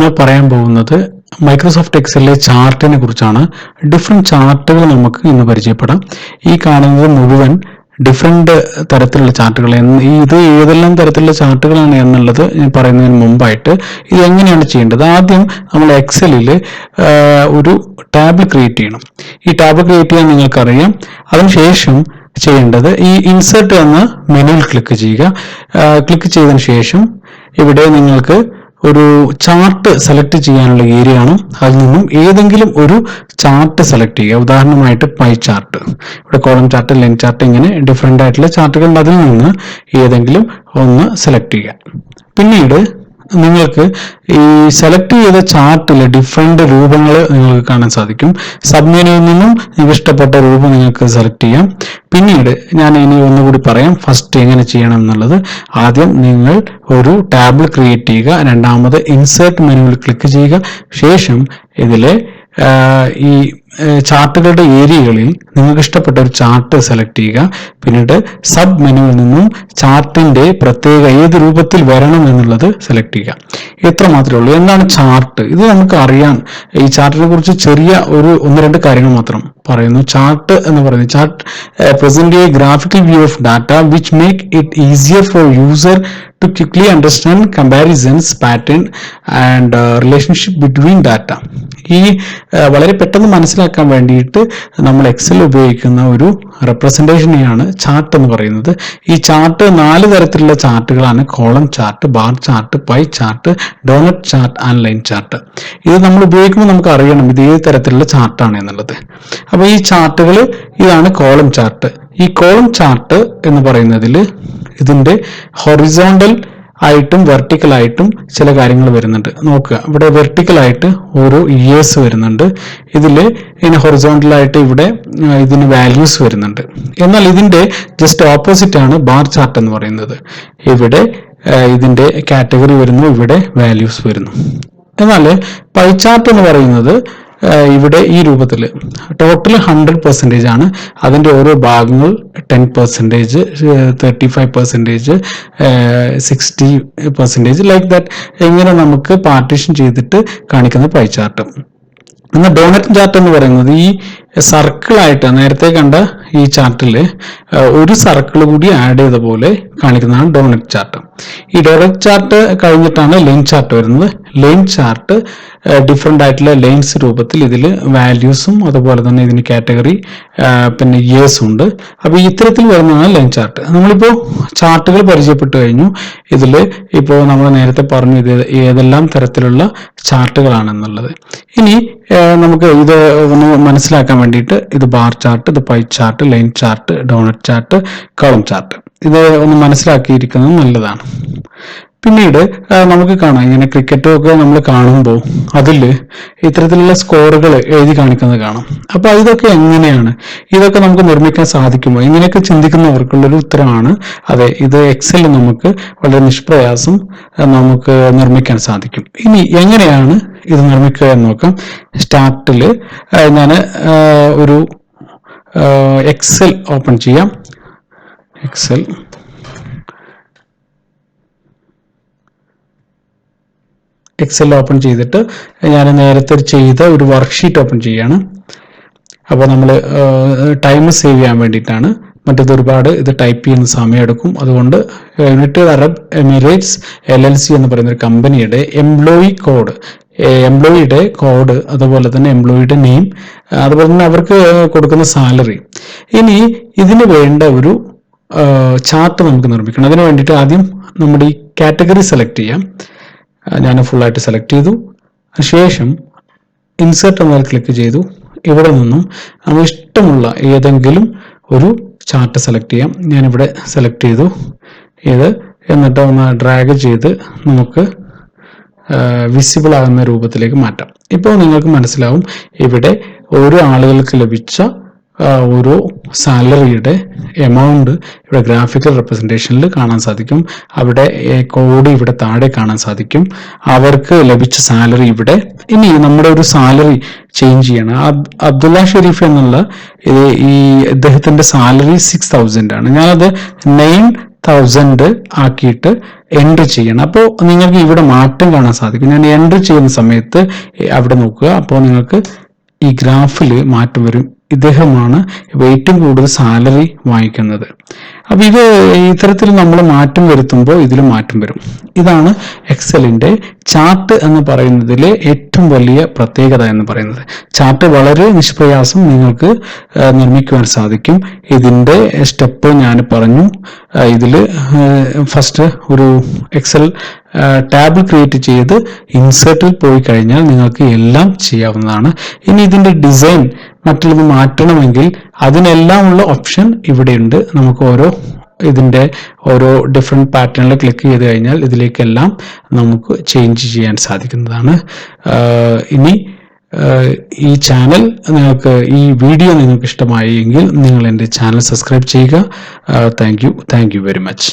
നമ്മൾ പറയാൻ പോകുന്നത് മൈക്രോസോഫ്റ്റ് എക്സലിലെ ചാർട്ടിനെ കുറിച്ചാണ്. ഡിഫറെൻറ്റ് ചാർട്ടുകൾ നമുക്ക് ഇന്ന് പരിചയപ്പെടാം. ഈ കാണുന്നത് മുഴുവൻ ഡിഫറെൻറ്റ് തരത്തിലുള്ള ചാർട്ടുകൾ. ഇത് ഏതെല്ലാം തരത്തിലുള്ള ചാർട്ടുകളാണ് എന്നുള്ളത് ഞാൻ പറയുന്നതിന് മുമ്പായിട്ട് ഇത് എങ്ങനെയാണ് ചെയ്യേണ്ടത്. ആദ്യം നമ്മൾ എക്സലിൽ ഒരു ടാബ് ക്രിയേറ്റ് ചെയ്യണം. ഈ ടാബ് ക്രിയേറ്റ് ചെയ്യാൻ നിങ്ങൾക്കറിയാം. അതിനുശേഷം ചെയ്യേണ്ടത് ഈ ഇൻസേർട്ട് എന്ന മെനുവിൽ ക്ലിക്ക് ചെയ്യുക. ക്ലിക്ക് ചെയ്തതിന് ശേഷം ഇവിടെ നിങ്ങൾക്ക് ഒരു ചാർട്ട് സെലക്ട് ചെയ്യാനുള്ള ഏരിയ ആണ്. അതിൽ നിന്നും ഏതെങ്കിലും ഒരു ചാർട്ട് സെലക്ട് ചെയ്യുക. ഉദാഹരണമായിട്ട് പൈ ചാർട്ട്, ഇവിടെ കോളം ചാർട്ട്, ലൈൻ ചാർട്ട്, ഇങ്ങനെ ഡിഫറെൻ്റ് ആയിട്ടുള്ള ചാർട്ടുകൾ ഉണ്ട്. അതിൽ നിന്ന് ഏതെങ്കിലും ഒന്ന് സെലക്ട് ചെയ്യുക. പിന്നീട് നിങ്ങൾക്ക് ഈ സെലക്ട് ചെയ്ത ചാർട്ടിലെ ഡിഫറെൻ്റ് രൂപങ്ങൾ നിങ്ങൾക്ക് കാണാൻ സാധിക്കും. സബ് മെനുവിൽ നിന്നും നിങ്ങൾക്ക് ഇഷ്ടപ്പെട്ട രൂപം നിങ്ങൾക്ക് സെലക്ട് ചെയ്യാം. പിന്നീട് ഞാൻ ഇനി ഒന്നുകൂടി പറയാം ഫസ്റ്റ് എങ്ങനെ ചെയ്യണം എന്നുള്ളത്. ആദ്യം നിങ്ങൾ ഒരു ടാബ് ക്രിയേറ്റ് ചെയ്യുക. രണ്ടാമത് ഇൻസേർട്ട് മെനുവിൽ ക്ലിക്ക് ചെയ്യുക. ശേഷം ഇതിലെ ഈ ചാർട്ടുകളുടെ ഏരിയകളിൽ നിങ്ങൾക്ക് ഇഷ്ടപ്പെട്ട ഒരു ചാർട്ട് സെലക്ട് ചെയ്യുക. പിന്നീട് സബ് മെനുവിൽ നിന്നും ചാർട്ടിന്റെ പ്രത്യേക ഏത് രൂപത്തിൽ വരണം എന്നുള്ളത് സെലക്ട് ചെയ്യുക. ഇത്ര മാത്രമേ ഉള്ളൂ. എന്താണ് ചാർട്ട്? ഇത് നമുക്ക് അറിയാം. ഈ ചാർട്ടിനെ കുറിച്ച് ചെറിയ ഒന്ന് രണ്ട് കാര്യങ്ങൾ മാത്രം പറയുന്നു. ചാർട്ട് എന്ന് പറയുന്നത് chart present a graphical view of data which make it easier for user to quickly understand comparisons, pattern and relationship between data. ഈ വളരെ പെട്ടെന്ന് മനസ്സിലാക്കാൻ വേണ്ടിയിട്ട് നമ്മൾ എക്സൽ ഉപയോഗിക്കുന്ന ഒരു റെപ്രസെന്റേഷനെയാണ് ചാർട്ട് എന്ന് പറയുന്നത്. ഈ ചാർട്ട് 4 തരത്തിലുള്ള ചാർട്ടുകളാണ്: column chart, bar chart, pie chart, donut chart and line chart. ഇത് നമ്മൾ ഉപയോഗിക്കുമ്പോൾ നമുക്ക് അറിയണം ഇത് ഏത് തരത്തിലുള്ള ചാർട്ടാണ് എന്നുള്ളത്. അപ്പൊ ഈ ചാർട്ടുകൾ ഇതാണ് കോളം ചാർട്ട്. ഈ കോളം ചാർട്ട് എന്ന് പറയുന്നതിൽ ഇതിന്റെ ഹൊറിസോണ്ടൽ ആയിട്ടും വെർട്ടിക്കൽ ആയിട്ടും ചില കാര്യങ്ങൾ വരുന്നുണ്ട്. നോക്കുക, ഇവിടെ വെർട്ടിക്കൽ ആയിട്ട് ഓരോ ഇയേഴ്സ് വരുന്നുണ്ട്. ഇതിൽ ഇനി ഹൊറിസോണ്ടൽ ആയിട്ട് ഇവിടെ ഇതിന് വാല്യൂസ് വരുന്നുണ്ട്. എന്നാൽ ഇതിന്റെ ജസ്റ്റ് ഓപ്പോസിറ്റ് ആണ് ബാർ ചാർട്ട് എന്ന് പറയുന്നത്. ഇവിടെ ഇതിന്റെ കാറ്റഗറി വരുന്നു, ഇവിടെ വാല്യൂസ് വരുന്നു. എന്നാൽ പൈ ചാർട്ട് എന്ന് പറയുന്നത് ഇവിടെ ഈ രൂപത്തിൽ ടോട്ടൽ 100% ആണ്. അതിന്റെ ഓരോ ഭാഗങ്ങൾ 10%, 35%, 60%, ലൈക്ക് ദാറ്റ് ഇങ്ങനെ നമുക്ക് പാർട്ടീഷൻ ചെയ്തിട്ട് കാണിക്കുന്ന പൈ ചാർട്ട്. എന്നാൽ ഡോണറ്റ് ചാർട്ട് എന്ന് പറയുന്നത് ഈ സർക്കിളായിട്ട് നേരത്തെ കണ്ട ഈ ചാർട്ടിൽ ഒരു സർക്കിൾ കൂടി ആഡ് ചെയ്ത പോലെ കാണിക്കുന്നതാണ് ഡോണറ്റ് ചാർട്ട്. ഈ ഡോണറ്റ് ചാർട്ട് കഴിഞ്ഞിട്ടാണ് ലൈൻ ചാർട്ട് വരുന്നത്. ലൈൻ ചാർട്ട് ഡിഫറെൻ്റ് ആയിട്ടുള്ള ലൈൻസ് രൂപത്തിൽ ഇതിൽ വാല്യൂസും അതുപോലെ തന്നെ ഇതിന് കാറ്റഗറി പിന്നെ ഇയേഴ്സും ഉണ്ട്. അപ്പോൾ ഇത്തരത്തിൽ വരുന്നതാണ് ലൈൻ ചാർട്ട്. നമ്മളിപ്പോൾ ചാർട്ടുകൾ പരിചയപ്പെട്ടു കഴിഞ്ഞു. ഇതിൽ ഇപ്പോൾ നമ്മൾ നേരത്തെ പറഞ്ഞു ഇത് ഏതെല്ലാം തരത്തിലുള്ള ചാർട്ടുകളാണെന്നുള്ളത്. ഇനി നമുക്ക് ഇത് ഒന്ന് മനസ്സിലാക്കാൻ വേണ്ടിയിട്ട് ഇത് ബാർ ചാർട്ട്, ഇത് pie chart, line chart, donut chart, column chart, ഇത് ഒന്ന് മനസ്സിലാക്കിയിരിക്കുന്നത് നല്ലതാണ്. പിന്നീട് നമുക്ക് കാണാം, ഇങ്ങനെ ക്രിക്കറ്റും ഒക്കെ നമ്മൾ കാണുമ്പോൾ അതിൽ ഇത്തരത്തിലുള്ള സ്കോറുകൾ എഴുതി കാണിക്കുന്നത് കാണാം. അപ്പൊ ഇതൊക്കെ എങ്ങനെയാണ്, ഇതൊക്കെ നമുക്ക് നിർമ്മിക്കാൻ സാധിക്കുമോ? ഇങ്ങനെയൊക്കെ ചിന്തിക്കുന്നവർക്കുള്ളൊരു ഉത്തരമാണ് അതെ, ഇത് എക്സലിൽ നമുക്ക് വളരെ നിഷ്പ്രയാസം നമുക്ക് നിർമ്മിക്കാൻ സാധിക്കും. ഇനി എങ്ങനെയാണ് ഇത് നിർമ്മിക്കുക എന്ന് നോക്കാം. സ്റ്റാർട്ടിൽ ഞാൻ ഒരു എക്സൽ ഓപ്പൺ ചെയ്യാം. എക്സൽ ഓപ്പൺ ചെയ്തിട്ട് ഞാൻ നേരത്തെ ചെയ്ത ഒരു വർക്ക്ഷീറ്റ് ഓപ്പൺ ചെയ്യാണ്. അപ്പോൾ നമ്മൾ ടൈം സേവ് ചെയ്യാൻ വേണ്ടിയിട്ടാണ്. മറ്റേത് ഒരുപാട് ഇത് ടൈപ്പ് ചെയ്യുന്ന സമയമെടുക്കും. അതുകൊണ്ട് യുണൈറ്റഡ് അറബ് എമിറേറ്റ്സ് LLC എന്ന് പറയുന്ന ഒരു കമ്പനിയുടെ എംപ്ലോയിയുടെ കോഡ്, അതുപോലെ തന്നെ എംപ്ലോയിയുടെ നെയിം, അതുപോലെ തന്നെ അവർക്ക് കൊടുക്കുന്ന സാലറി. ഇനി ഇതിന് വേണ്ട ഒരു ചാർട്ട് നമുക്ക് നിർമ്മിക്കണം. അതിന് വേണ്ടിയിട്ട് ആദ്യം നമ്മുടെ ഈ കാറ്റഗറി സെലക്ട് ചെയ്യാം. ഞാൻ ഫുള്ളായിട്ട് സെലക്ട് ചെയ്തു. ശേഷം ഇൻസേർട്ട് എന്നതിൽ ക്ലിക്ക് ചെയ്തു. ഇവിടെ നിന്നും നമ്മൾ ഇഷ്ടമുള്ള ഏതെങ്കിലും ഒരു ചാർട്ട് സെലക്ട് ചെയ്യാം. ഞാനിവിടെ സെലക്ട് ചെയ്തു ഇത്. എന്നിട്ട് ഒന്ന് ഡ്രാഗ് ചെയ്ത് നമുക്ക് വിസിബിൾ ആകുന്ന രൂപത്തിലേക്ക് മാറ്റാം. ഇപ്പോൾ നിങ്ങൾക്ക് മനസ്സിലാവും ഇവിടെ ഓരോ ആളുകൾക്ക് ലഭിച്ച ഓരോ സാലറിയുടെ എമൗണ്ട് ഇവിടെ ഗ്രാഫിക്കൽ റെപ്രസെന്റേഷനിൽ കാണാൻ സാധിക്കും. അവിടെ കോഡ് ഇവിടെ താഴെ കാണാൻ സാധിക്കും. അവർക്ക് ലഭിച്ച സാലറി ഇവിടെ. ഇനി നമ്മുടെ ഒരു സാലറി ചേഞ്ച് ചെയ്യണം. അബ്ദുള്ള ഷെരീഫ് എന്നുള്ള ഇദ്ദേഹത്തിന്റെ സാലറി 6000 ആണ്. ഞാനത് 9 1000 ആക്കിയിട്ട് എൻട്രി ചെയ്യണം. അപ്പോൾ നിങ്ങൾക്ക് ഇവിടെ മാറ്റം കാണാൻ സാധിക്കും. ഞാൻ എൻട്രി ചെയ്യുന്ന സമയത്ത് അവിടെ നോക്കുക. അപ്പോൾ നിങ്ങൾക്ക് ഈ ഗ്രാഫിൽ മാറ്റം വരും. ഇദ്ദേഹമാണ് ഏറ്റവും കൂടുതൽ സാലറി വാങ്ങിക്കുന്നത്. അപ്പൊ ഇത് ഇത്തരത്തിൽ നമ്മൾ മാറ്റം വരുത്തുമ്പോൾ ഇതിൽ മാറ്റം വരും. ഇതാണ് എക്സലിന്റെ ചാർട്ട് എന്ന് പറയുന്നതിലെ ഏറ്റവും വലിയ പ്രത്യേകത എന്ന് പറയുന്നത്. ചാർട്ട് വളരെ നിഷ്പ്രയാസം നിങ്ങൾക്ക് നിർമ്മിക്കുവാൻ സാധിക്കും. ഇതിന്റെ സ്റ്റെപ്പ് ഞാൻ പറഞ്ഞു. ഇതിൽ ഫസ്റ്റ് ഒരു എക്സൽ ടാബ് ക്രിയേറ്റ് ചെയ്ത് ഇൻസേർട്ടിൽ പോയി കഴിഞ്ഞാൽ നിങ്ങൾക്ക് എല്ലാം ചെയ്യാവുന്നതാണ്. ഇനി ഇതിന്റെ ഡിസൈൻ മറ്റുള്ളത് മാറ്റണമെങ്കിൽ അതിനെല്ലാം ഉള്ള ഓപ്ഷൻ ഇവിടെയുണ്ട്. നമുക്ക് ഇതിന്റെ ഓരോ ഡിഫറെന്റ് പാറ്റേണിൽ ക്ലിക്ക് ചെയ്ത് കഴിഞ്ഞാൽ ഇതിലേക്കെല്ലാം നമുക്ക് ചേഞ്ച് ചെയ്യാൻ സാധിക്കുന്നതാണ്. ഇനി ഈ ചാനൽ ഈ വീഡിയോ നിങ്ങൾക്ക് ഇഷ്ടമായി എങ്കിൽ നിങ്ങൾ എൻ്റെ ചാനൽ സബ്സ്ക്രൈബ് ചെയ്യുക. Thank you very much.